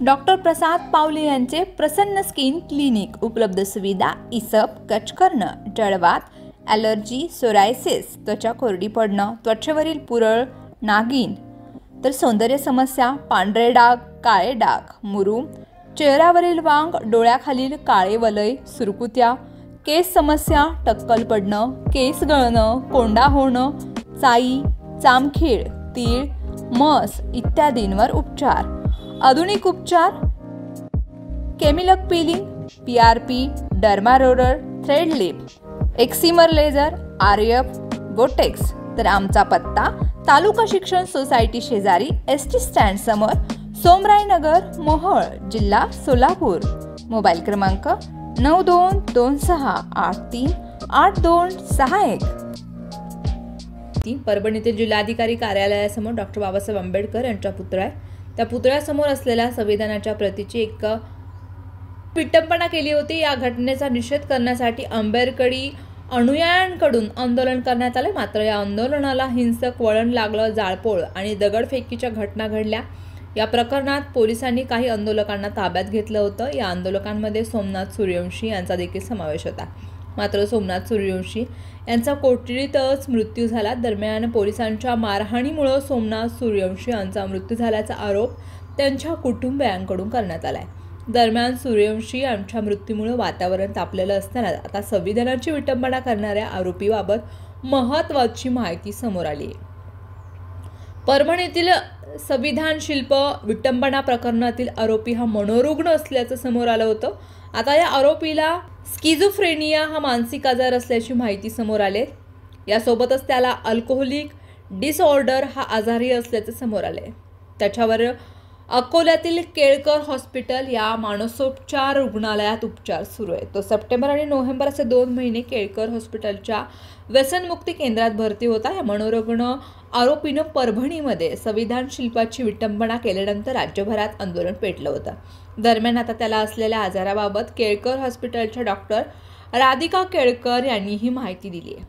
Doctor प्रसाद पावले यांचे प्रसन्न skin clinic. उपलब्ध सुविधा इसप, कच करणं, जळवात, ॲलर्जी, सोरायसिस, त्वचा कोरडी पडणं, त्वचेवरील पुरळ, नागिन, तर सौंदर्य समस्या, पांढरे डाग, काळे डाग, मुरूम, चेहऱ्यावरील वांग, डोळ्याखालील काळे वलय, सुरकुत्या, केस समस्या, टक्कल पडणं, केस गळणं, कोंडा होणं, चाई, चामखीळ, तीळ, मस इत्यादींवर उपचार. आधुनिक उपचार, केमिलक peeling, PRP, derma roller, thread lift, excimer laser, RF, Botox. तर आमचा पत्ता तालुका शिक्षण सोसायटी शेजारी ST स्टँड समोर, सोमराय नगर, मोहोळ, जिल्हा सोलापूर. मोबाईल क्रमांक 9226838261. परभणीतील जिल्हाधिकारी कार्यालयासमोर डॉक्टर बाबासाहेब आंबेडकर यांचा पुतळा आहे. त्या पुतळ्यासमोर असलेल्या संविधानाच्या प्रतीची एक विटंबना केली होती. या घटनेचा निषेध करण्यासाठी आंबेडकरी अनुयायांकडून आंदोलन करण्यात आले. मात्र या आंदोलनाला हिंसक वळण लागलं. जाळपोळ आणि दगडफेकीच्या घटना घडल्या. या प्रकरणात पोलिसांनी काही आंदोलकांना ताब्यात घेतलं होतं. या आंदोलकांमध्ये सोमनाथ सूर्यवंशी यांचा देखील समावेश होता. मात्र सोमनाथ सूर्यवंशी यांचा कोठडीतच मृत्यू झाला. दरम्यान पोलिसांच्या मारहाणीमुळे सोमनाथ सूर्यवंशी यांचा मृत्यू झाल्याचा आरोप त्यांच्या कुटुंबियांकडून करण्यात आला आहे. दरम्यान सूर्यवंशी यांच्या मृत्यूमुळे वातावरण तापलेलं असताना आता संविधानाची विटंबना करणाऱ्या आरोपीबाबत महत्त्वाची माहिती समोर आली आहे. परभणीतील संविधान शिल्प विटंबना प्रकरणातील आरोपी हा मनोरुग्ण असल्याचं समोर आलं होतं. आता या आरोपीला स्किझोफ्रेनिया हा मानसिक आजार असल्याची माहिती समोर आले. यासोबतच त्याला अल्कोहोलिक डिसऑर्डर हा आजारही असल्याचे समोर आले. त्याच्यावर अकोल्यातील केळकर हॉस्पिटल या मानसोपचार रुग्णालयात उपचार सुरू आहे. तो सप्टेंबर आणि नोव्हेंबर असे 2 महिने केळकर हॉस्पिटलच्या व्यसनमुक्ती केंद्रात भरती होता. या मनोरुग्ण आरोपीनं परभणीमध्ये संविधान शिल्पाची विटंबना केल्यानंतर राज्यभरात आंदोलन पेटलं होतं. दरम्यान आता त्याला असलेल्या आजाराबाबत केळकर हॉस्पिटलच्या डॉक्टर राधिका केळकर यांनी ही माहिती दिली आहे.